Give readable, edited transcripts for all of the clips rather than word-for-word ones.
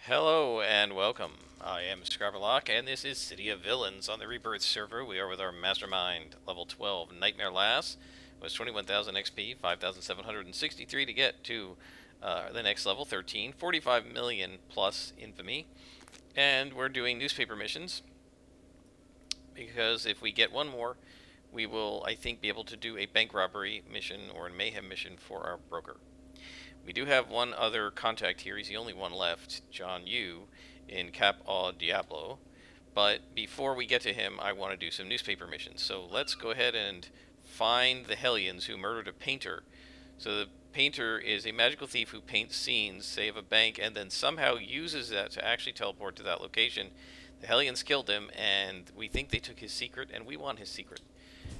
Hello and welcome. I am Scarberlock, and this is City of Villains on the Rebirth server. We are with our Mastermind, level 12, Nightmare Lass. Was 21,000 XP, 5,763 to get to the next level, 13, 45 million plus infamy. And we're doing newspaper missions, because if we get one more, we will, I think, be able to do a bank robbery mission or a mayhem mission for our broker. We do have one other contact here. He's the only one left, John Yu, in Cap au Diablo. But before we get to him, I want to do some newspaper missions. So let's go ahead and find the Hellions who murdered a painter. So the painter is a magical thief who paints scenes, say of a bank, and then somehow uses that to actually teleport to that location. The Hellions killed him, and we think they took his secret, and we want his secret.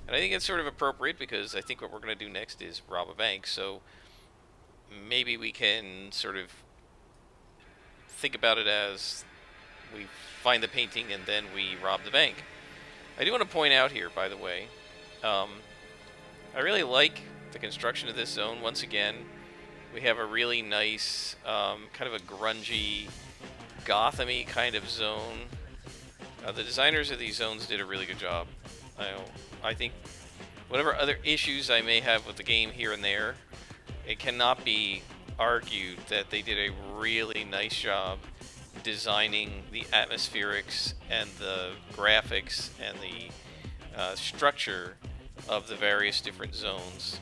And I think it's sort of appropriate because I think what we're going to do next is rob a bank. So maybe we can sort of think about it as we find the painting and then we rob the bank. I do want to point out here, by the way, I really like the construction of this zone. Once again, we have a really nice, kind of a grungy, Gotham-y kind of zone. The designers of these zones did a really good job. I think whatever other issues I may have with the game here and there, it cannot be argued that they did a really nice job designing the atmospherics and the graphics and the structure of the various different zones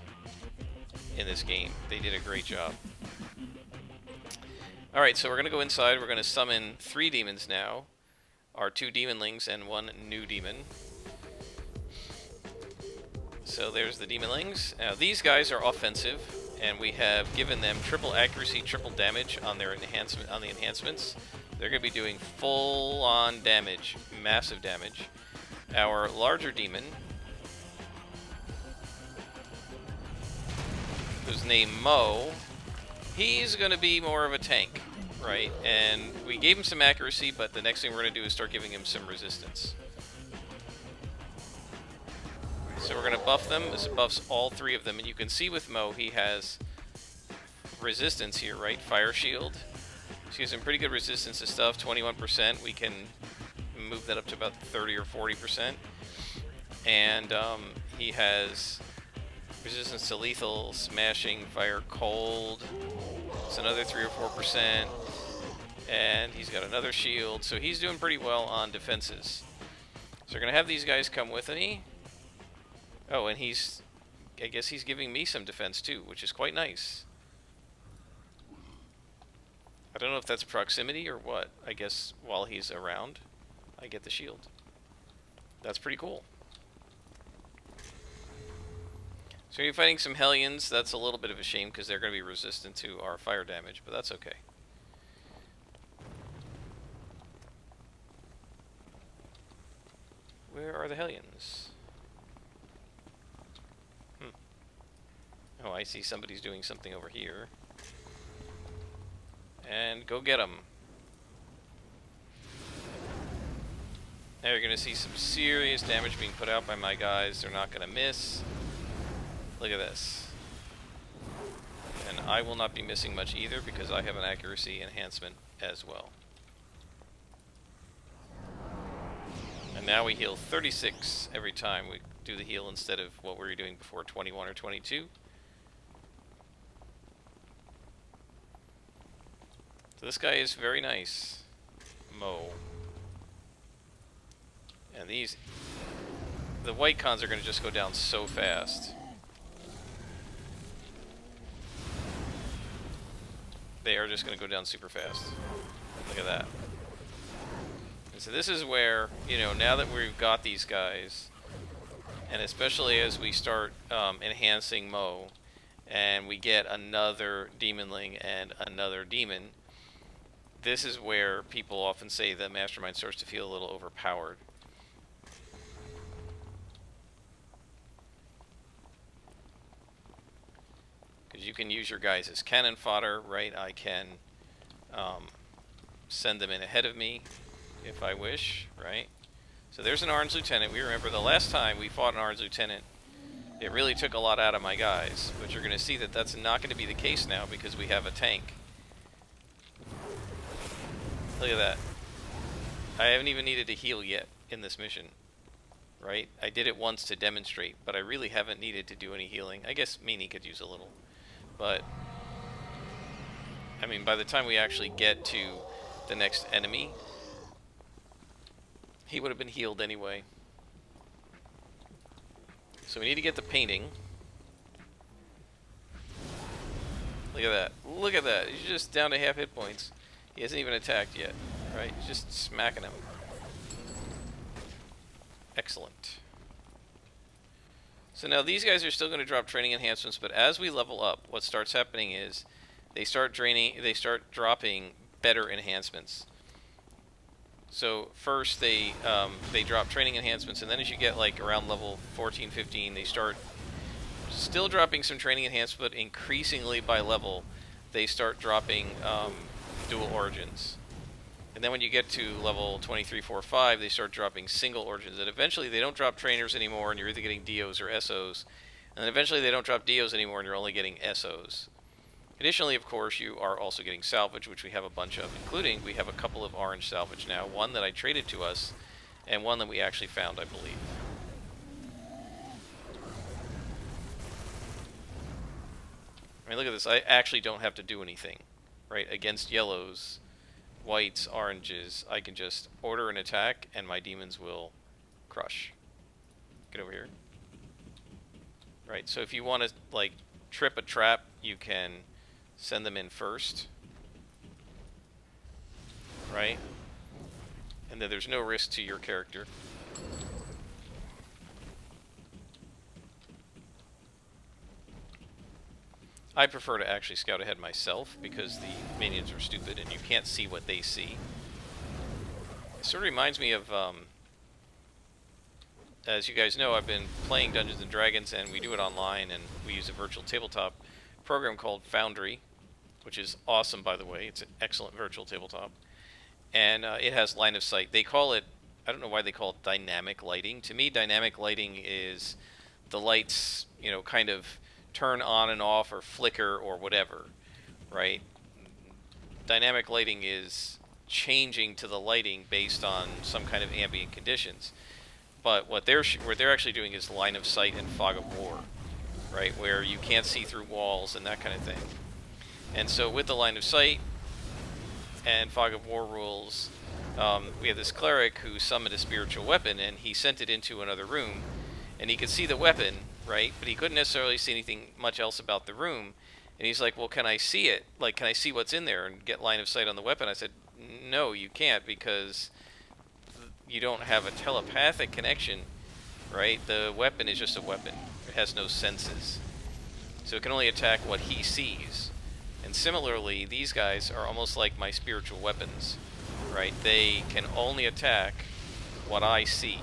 in this game. They did a great job. Alright, so we're going to go inside. We're going to summon 3 demons now. Our 2 demonlings and 1 new demon. So there's the demonlings. Now these guys are offensive, and we have given them triple accuracy, triple damage on their enhancements. They're going to be doing full-on damage, massive damage. Our larger demon, who's named Mo, he's going to be more of a tank, right? And we gave him some accuracy, but the next thing we're going to do is start giving him some resistance. So we're going to buff them. This buffs all 3 of them. And you can see with Mo, he has resistance here, right? Fire shield. So he has some pretty good resistance to stuff. 21%. We can move that up to about 30 or 40%. And he has resistance to lethal, smashing, fire, cold. It's another 3 or 4%. And he's got another shield. So he's doing pretty well on defenses. So we're going to have these guys come with me. Oh, and I guess he's giving me some defense too, which is quite nice. I don't know if that's proximity or what. I guess while he's around, I get the shield. That's pretty cool. So you're fighting some Hellions. That's a little bit of a shame because they're going to be resistant to our fire damage, but that's okay. Where are the Hellions? Oh, I see somebody's doing something over here. And go get them. Now you're going to see some serious damage being put out by my guys. They're not going to miss. Look at this. And I will not be missing much either because I have an accuracy enhancement as well. And now we heal 36 every time we do the heal instead of what we were doing before, 21 or 22. So this guy is very nice, Mo. And the white cons are going to just go down so fast. They are just going to go down super fast. Look at that. And so this is where, now that we've got these guys, and especially as we start enhancing Mo, and we get another demonling and another demon, this is where people often say that Mastermind starts to feel a little overpowered. Because you can use your guys as cannon fodder, right? I can send them in ahead of me if I wish, right? So there's an Orange Lieutenant. We remember the last time we fought an Orange Lieutenant, it really took a lot out of my guys. But you're going to see that that's not going to be the case now because we have a tank. Look at that. I haven't even needed to heal yet in this mission. Right? I did it once to demonstrate, but I really haven't needed to do any healing. I guess Meanie could use a little. But, I mean, by the time we actually get to the next enemy, he would have been healed anyway. So we need to get the painting. Look at that. Look at that. He's just down to half hit points. He hasn't even attacked yet. Right? He's just smacking him. Excellent. So now these guys are still going to drop training enhancements, but as we level up, what starts happening is they start dropping better enhancements. So first they drop training enhancements, and then as you get like around level 14, 15, they start still dropping some training enhancements, but increasingly by level, they start dropping dual origins. And then when you get to level 23, 4, 5, they start dropping single origins. And eventually they don't drop trainers anymore, and you're either getting DOs or SOs. And then eventually they don't drop DOs anymore, and you're only getting SOs. Additionally, of course, you are also getting salvage, which we have a bunch of, including we have a couple of orange salvage now. One that I traded to us, and one that we actually found, I believe. I mean, look at this. I actually don't have to do anything, right? Against yellows, whites, oranges, I can just order an attack, and my demons will crush. Get over here. Right, so if you want to, like, trip a trap, you can send them in first. Right? And then there's no risk to your character. I prefer to actually scout ahead myself because the minions are stupid and you can't see what they see. It sort of reminds me of, as you guys know, I've been playing Dungeons & Dragons, and we do it online, and we use a virtual tabletop program called Foundry, which is awesome, by the way. It's an excellent virtual tabletop. And it has line of sight. They call it, I don't know why they call it dynamic lighting. To me, dynamic lighting is the lights, you know, kind of turn on and off or flicker or whatever, right? Dynamic lighting is changing to the lighting based on some kind of ambient conditions. But what they're actually doing is line of sight and fog of war, right? Where you can't see through walls and that kind of thing. And so with the line of sight and fog of war rules, we have this cleric who summoned a spiritual weapon, and he sent it into another room, and he could see the weapon, right? But he couldn't necessarily see anything much else about the room. And he's like, well, can I see it? Like, can I see what's in there and get line of sight on the weapon? I said, no, you can't, because you don't have a telepathic connection, right? The weapon is just a weapon. It has no senses. So it can only attack what he sees. And similarly, these guys are almost like my spiritual weapons, right? They can only attack what I see,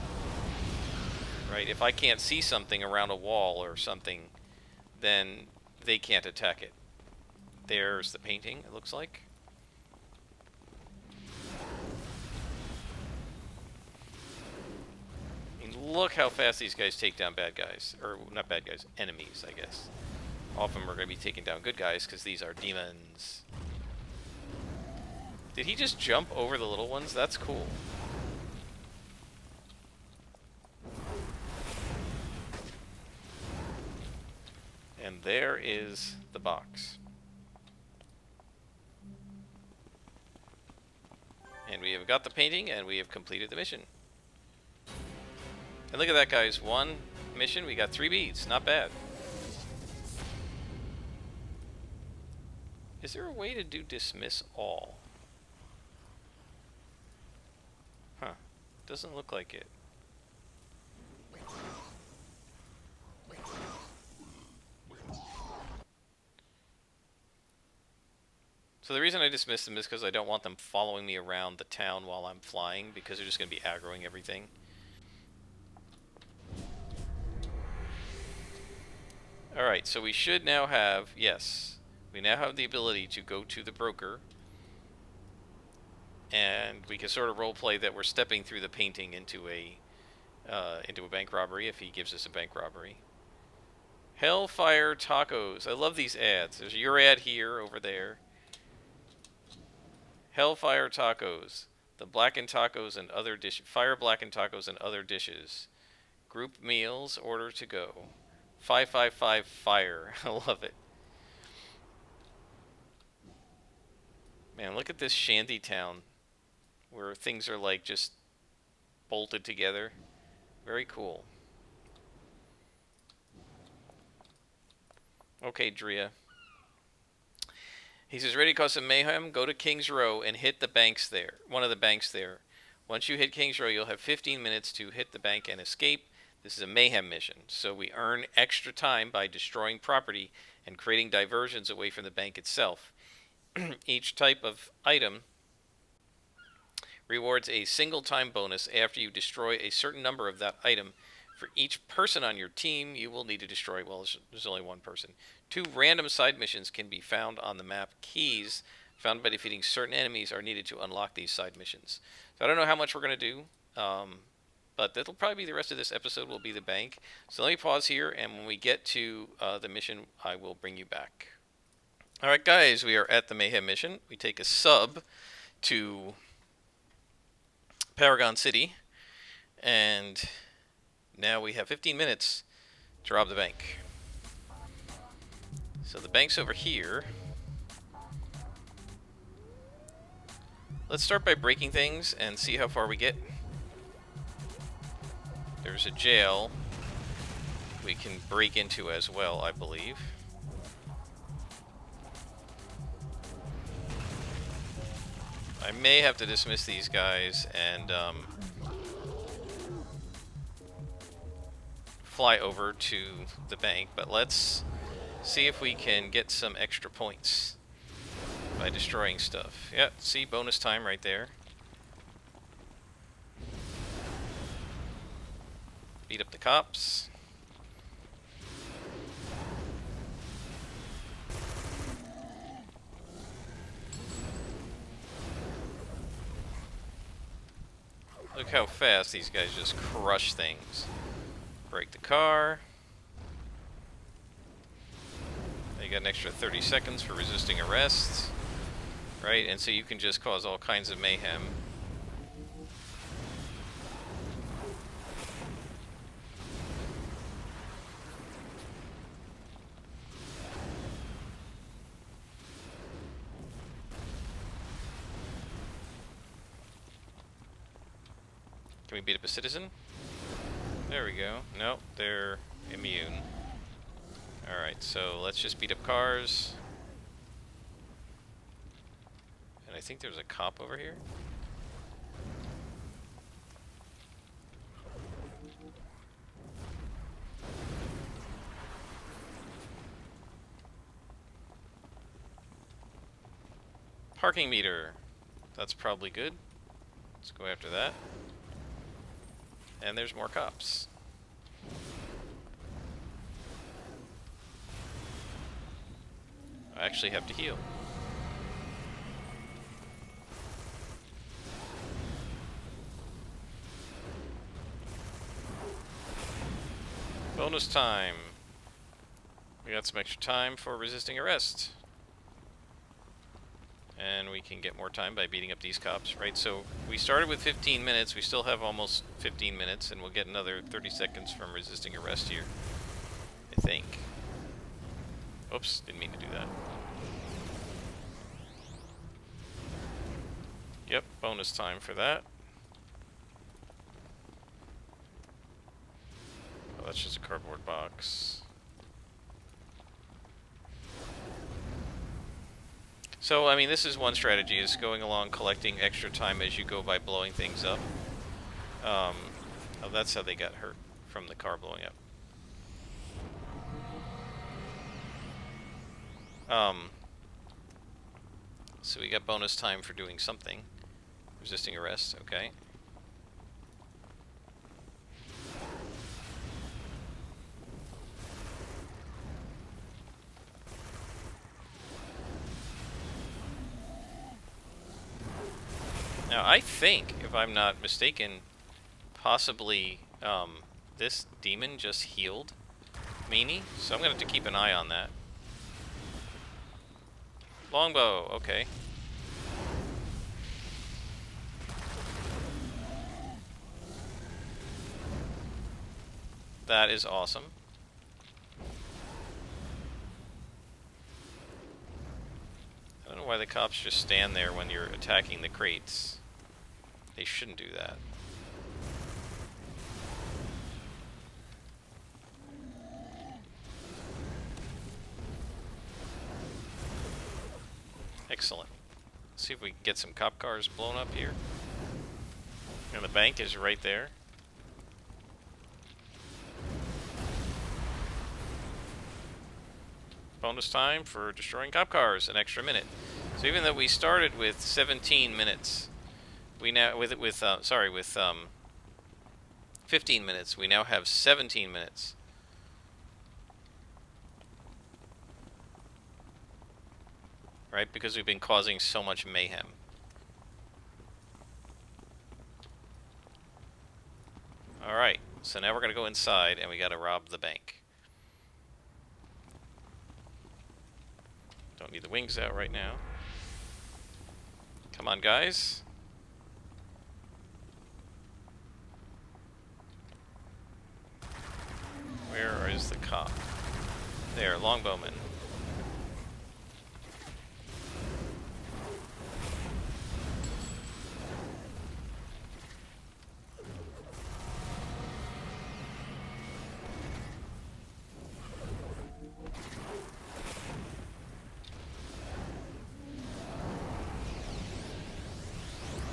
right? If I can't see something around a wall or something, then they can't attack it. There's the painting, it looks like. I mean, look how fast these guys take down bad guys. Or, not bad guys, enemies, I guess. Often we're going to be taking down good guys because these are demons. Did he just jump over the little ones? That's cool. And there is the box. And we have got the painting, and we have completed the mission. And look at that, guys. One mission, we got 3 beads. Not bad. Is there a way to do dismiss all? Huh. Doesn't look like it. So the reason I dismiss them is because I don't want them following me around the town while I'm flying, because they're just going to be aggroing everything. Alright, so we should now have, yes, we now have the ability to go to the broker, and we can sort of roleplay that we're stepping through the painting into a bank robbery if he gives us a bank robbery. Hellfire Tacos. I love these ads. There's your ad here, over there. Hellfire tacos. The blackened tacos and other dishes. Fire blackened tacos and other dishes. Group meals. Order to go. 555 fire. I love it. Man, look at this shanty town where things are like just bolted together. Very cool. Okay, Drea. He says, ready to cause some mayhem? Go to King's Row and hit the banks there. One of the banks there. Once you hit King's Row, you'll have 15 minutes to hit the bank and escape. This is a mayhem mission, so we earn extra time by destroying property and creating diversions away from the bank itself. Each type of item rewards a single time bonus after you destroy a certain number of that item. For each person on your team, you will need to destroy, well, there's only one person. 2 random side missions can be found on the map. Keys found by defeating certain enemies are needed to unlock these side missions. So I don't know how much we're going to do, but that'll probably be the rest of this episode will be the bank. So let me pause here, and when we get to the mission, I will bring you back. Alright guys, we are at the Mayhem mission. We take a sub to Paragon City, and now we have 15 minutes to rob the bank. So the bank's over here. Let's start by breaking things and see how far we get. There's a jail we can break into as well, I believe. I may have to dismiss these guys and fly over to the bank, but let's see if we can get some extra points by destroying stuff. Yep, see, bonus time right there. Beat up the cops. Look how fast these guys just crush things. Break the car. You got an extra 30 seconds for resisting arrest. Right, and so you can just cause all kinds of mayhem. Can we beat up a citizen? There we go. Nope, they're immune. Alright, so let's just beat up cars. And I think there's a cop over here. Parking meter. That's probably good. Let's go after that. And there's more cops. I actually have to heal. Bonus time. We got some extra time for resisting arrest. And we can get more time by beating up these cops, right? So we started with 15 minutes. We still have almost 15 minutes, and we'll get another 30 seconds from resisting arrest here, I think. Oops, didn't mean to do that. Yep, bonus time for that. Oh, that's just a cardboard box. So, I mean, this is one strategy, is going along collecting extra time as you go by blowing things up. Oh, that's how they got hurt, from the car blowing up. So we got bonus time for doing something. Resisting arrest, okay. Now, I think, if I'm not mistaken, possibly this demon just healed Meanie, so I'm going to have to keep an eye on that. Longbow, okay. That is awesome. I don't know why the cops just stand there when you're attacking the crates. They shouldn't do that. Excellent. Let's see if we can get some cop cars blown up here. And the bank is right there. Bonus time for destroying cop cars, an extra minute. So even though we started with 17 minutes, we now with 15 minutes, we now have 17 minutes. Right? Because we've been causing so much mayhem. Alright, so now we're going to go inside and we got to rob the bank. Don't need the wings out right now. Come on, guys. Where is the cop? There, longbowman.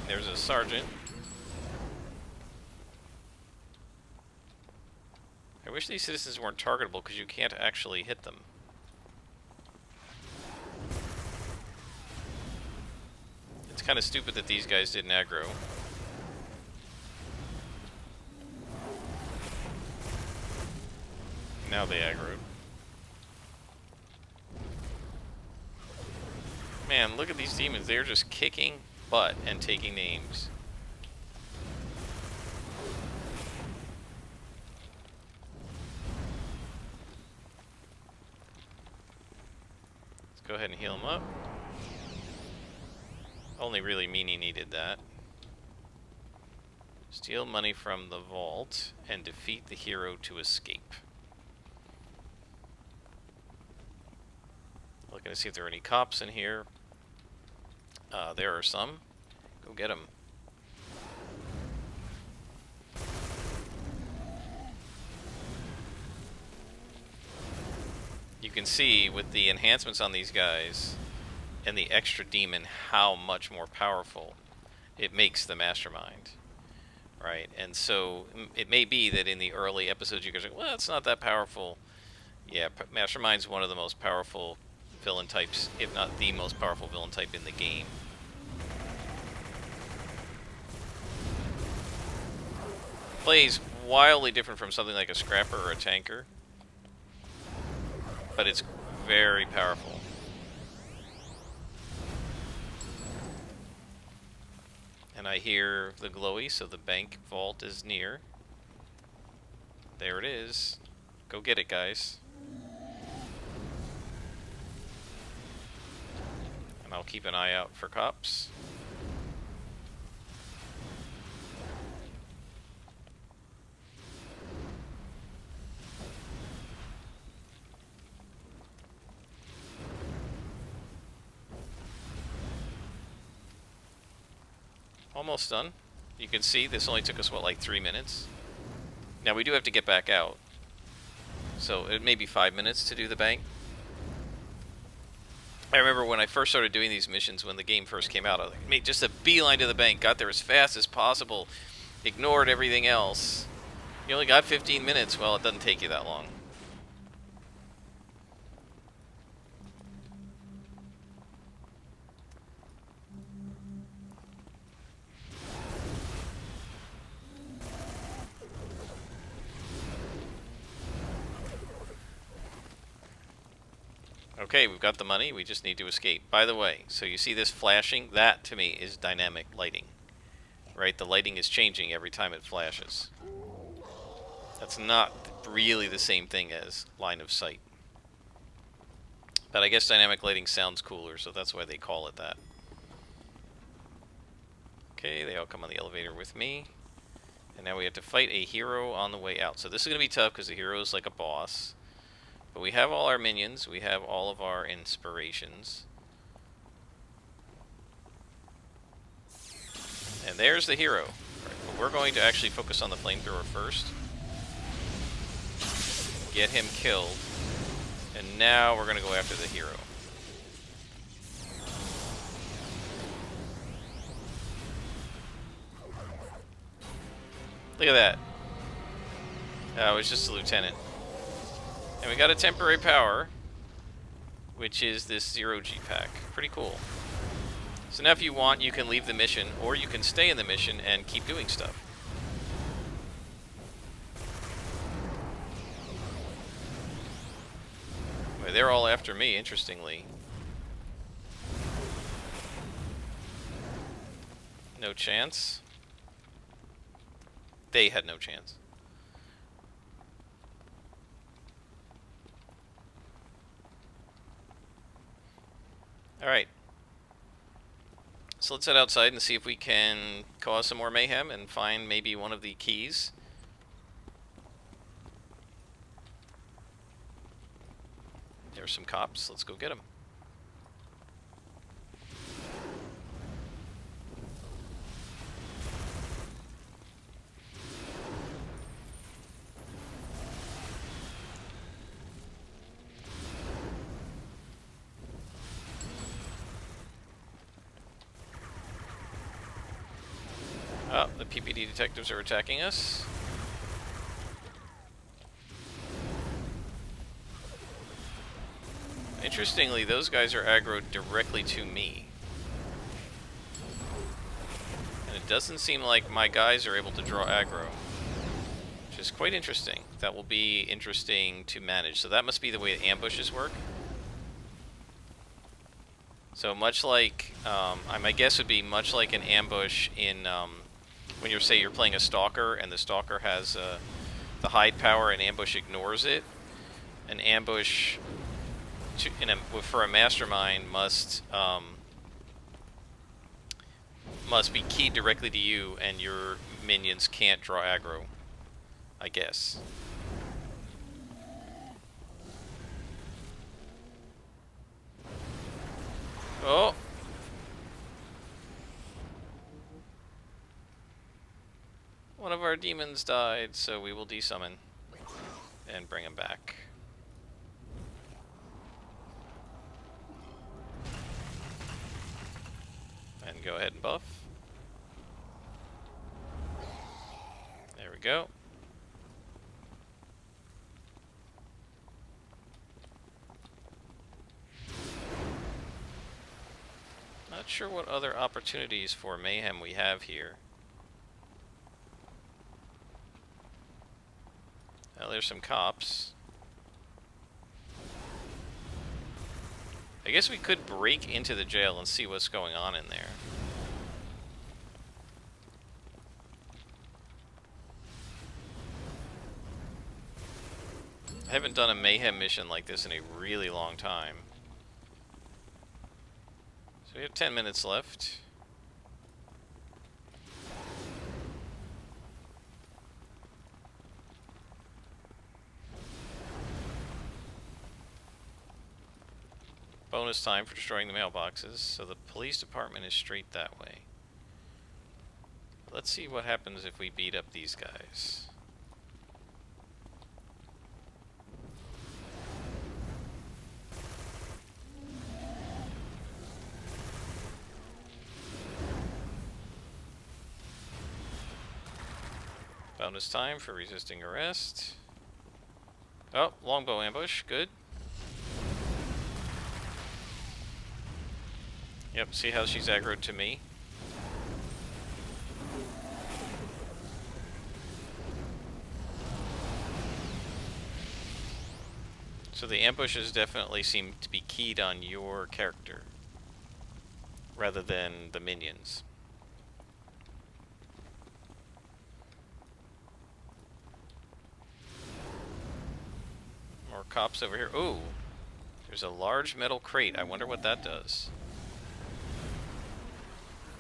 There's a sergeant. I wish these citizens weren't targetable because you can't actually hit them. It's kind of stupid that these guys didn't aggro. Now they aggroed. Man, look at these demons. They're just kicking butt and taking names. Let's go ahead and heal him up. Only really Meanie needed that. Steal money from the vault and defeat the hero to escape. Looking to see if there are any cops in here. There are some. Go get them. You can see with the enhancements on these guys and the extra demon how much more powerful it makes the Mastermind. Right? And so it may be that in the early episodes you guys are like, well, it's not that powerful. Yeah, Mastermind's one of the most powerful villain types, if not the most powerful villain type in the game. Plays wildly different from something like a scrapper or a tanker, but it's very powerful. And I hear the glowy, so the bank vault is near. There it is. Go get it, guys. And I'll keep an eye out for cops. Almost done. You can see this only took us, what, like 3 minutes? Now we do have to get back out. So it may be 5 minutes to do the bank. I remember when I first started doing these missions when the game first came out, I made just a beeline to the bank, got there as fast as possible, ignored everything else. You only got 15 minutes. Well, it doesn't take you that long. Okay, we've got the money, we just need to escape. By the way, so you see this flashing? That, to me, is dynamic lighting. Right? The lighting is changing every time it flashes. That's not really the same thing as line of sight. But I guess dynamic lighting sounds cooler, so that's why they call it that. Okay, they all come on the elevator with me. And now we have to fight a hero on the way out. So this is going to be tough because the hero is like a boss. But we have all our minions. We have all of our inspirations. And there's the hero. Right, but we're going to actually focus on the flamethrower first. Get him killed. And now we're going to go after the hero. Look at that. Oh, it was just a lieutenant. And we got a temporary power, which is this 0G pack. Pretty cool. So now if you want, you can leave the mission, or you can stay in the mission and keep doing stuff. Well, they're all after me, interestingly. No chance. They had no chance. Alright. So let's head outside and see if we can cause some more mayhem and find maybe one of the keys. There's some cops. Let's go get them. Oh, the PPD detectives are attacking us. Interestingly, those guys are aggroed directly to me. And it doesn't seem like my guys are able to draw aggro, which is quite interesting. That will be interesting to manage. So that must be the way ambushes work. So much like, my guess would be much like an ambush in, when you're playing a stalker and the stalker has the hide power and ambush ignores it. An ambush for a mastermind must be keyed directly to you, and your minions can't draw aggro, I guess. Oh! One of our demons died, so we will desummon and bring him back. And go ahead and buff. There we go. Not sure what other opportunities for mayhem we have here. Well, there's some cops. I guess we could break into the jail and see what's going on in there. I haven't done a mayhem mission like this in a really long time. So we have 10 minutes left. Bonus time for destroying the mailboxes, so the police department is straight that way. Let's see what happens if we beat up these guys. Bonus time for resisting arrest. Oh, longbow ambush, good. Yep, see how she's aggroed to me? So the ambushes definitely seem to be keyed on your character, rather than the minions. More cops over here. Ooh, there's a large metal crate. I wonder what that does.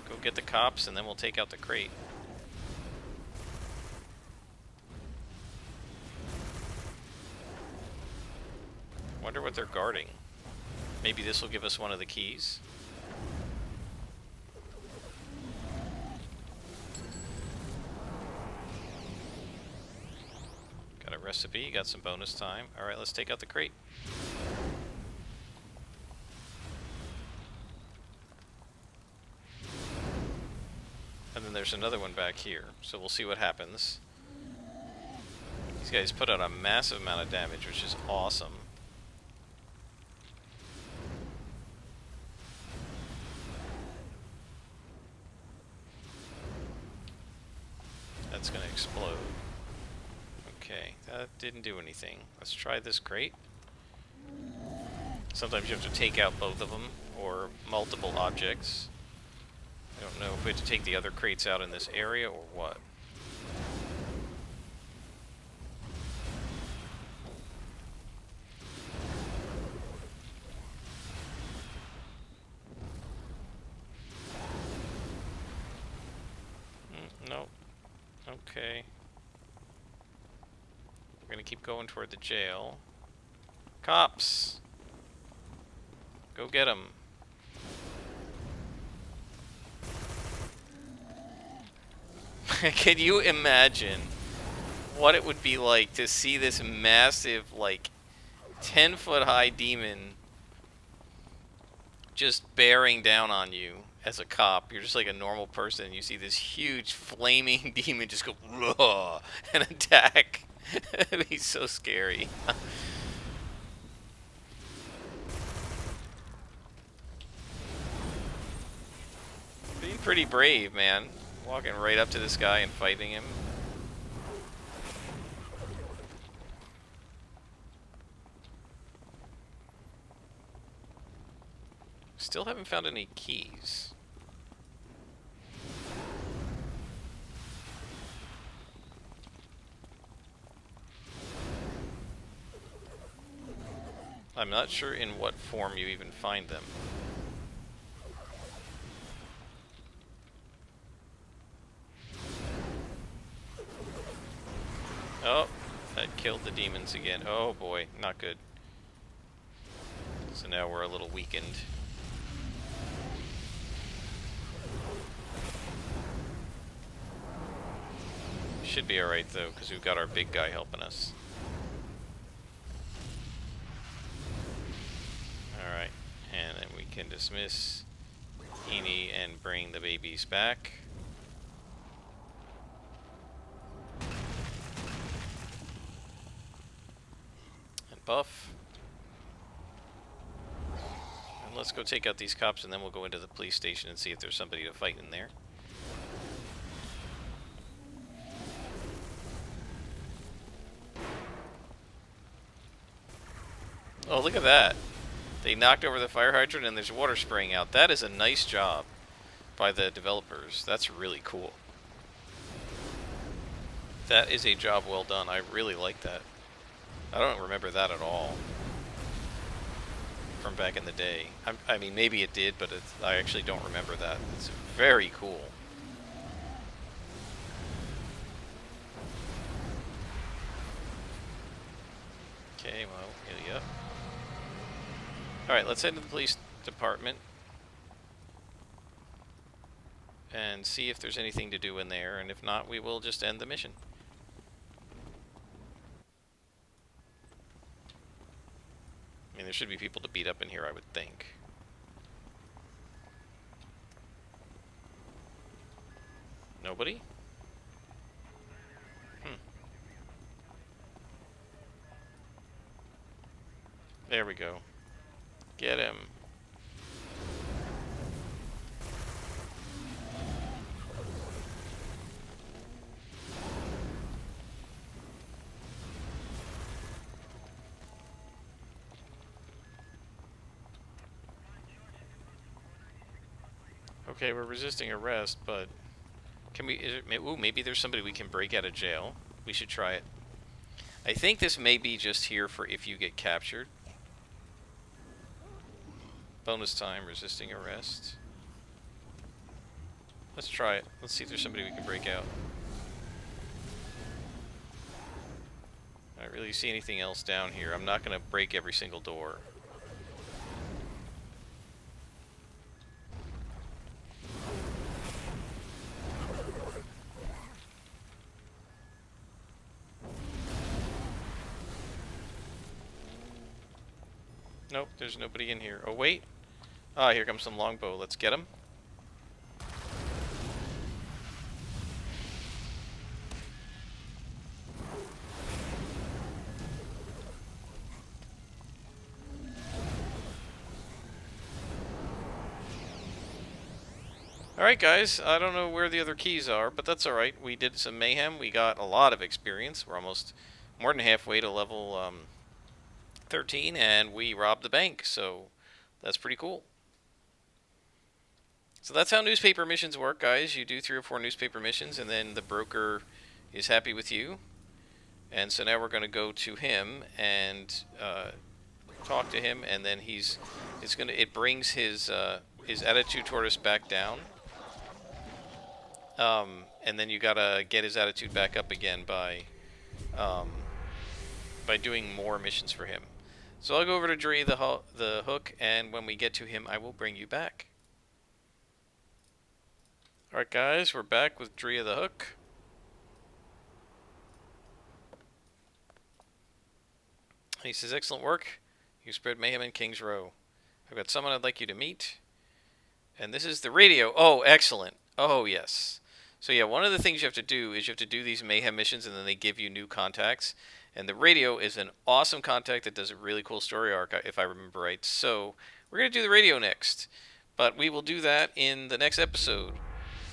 Go get the cops and then we'll take out the crate. Wonder what they're guarding. Maybe this will give us one of the keys. Got a recipe, got some bonus time. Alright, let's take out the crate. And then there's another one back here, so we'll see what happens. These guys put out a massive amount of damage, which is awesome. That's gonna explode. Okay, that didn't do anything. Let's try this crate. Sometimes you have to take out both of them, or multiple objects. I don't know if we have to take the other crates out in this area or what. Nope. Okay. We're gonna keep going toward the jail. Cops! Go get them. Can you imagine what it would be like to see this massive, like, 10-foot high demon just bearing down on you as a cop? You're just like a normal person, and you see this huge flaming demon just go "Roar," and attack. It'd be so scary. Being pretty brave, man. Walking right up to this guy and fighting him. Still haven't found any keys. I'm not sure in what form you even find them. Oh, that killed the demons again. Oh boy, not good. So now we're a little weakened. Should be alright though, because we've got our big guy helping us. Alright, and then we can dismiss Eenie and bring the babies back. And buff. And let's go take out these cops, and then we'll go into the police station and see if there's somebody to fight in there. Oh, look at that. They knocked over the fire hydrant and there's water spraying out. That is a nice job by the developers. That's really cool. That is a job well done. I really like that. I don't remember that at all from back in the day. I mean, maybe it did, but I actually don't remember that. It's very cool. Okay, well, heal you up. Alright, let's head to the police department and see if there's anything to do in there, and if not, we will just end the mission. I mean, there should be people to beat up in here, I would think. Nobody? There we go. Get him. Okay, we're resisting arrest, but can we? Ooh, maybe there's somebody we can break out of jail. We should try it. I think this may be just here for if you get captured. Bonus time, resisting arrest. Let's try it. Let's see if there's somebody we can break out. Alright, really see anything else down here. I'm not going to break every single door. Nope, there's nobody in here. Oh, wait. Ah, here comes some longbow. Let's get him. Alright guys, I don't know where the other keys are, but that's alright. We did some mayhem, we got a lot of experience. We're almost more than halfway to level 13, and we robbed the bank, so that's pretty cool. So that's how newspaper missions work, guys. You do 3 or 4 newspaper missions, and then the broker is happy with you. And so now we're going to go to him and talk to him, and then it brings his attitude toward us back down. And then you gotta get his attitude back up again by doing more missions for him. So I'll go over to Dre the Hook, and when we get to him, I will bring you back. Alright guys, we're back with Dre the Hook. He says, excellent work. You spread mayhem in King's Row. I've got someone I'd like you to meet. And this is the radio. Oh, excellent. Oh, yes. So yeah, one of the things you have to do is you have to do these mayhem missions, and then they give you new contacts. And the radio is an awesome contact that does a really cool story arc, if I remember right. So we're going to do the radio next. But we will do that in the next episode.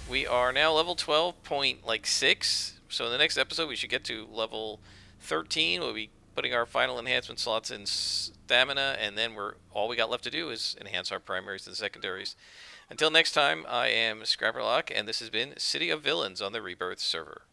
We are now level 12.6. So in the next episode, we should get to level 13. We'll be putting our final enhancement slots in stamina, and then all we got left to do is enhance our primaries and secondaries. Until next time, I am Scrapperlock, and this has been City of Villains on the Rebirth server.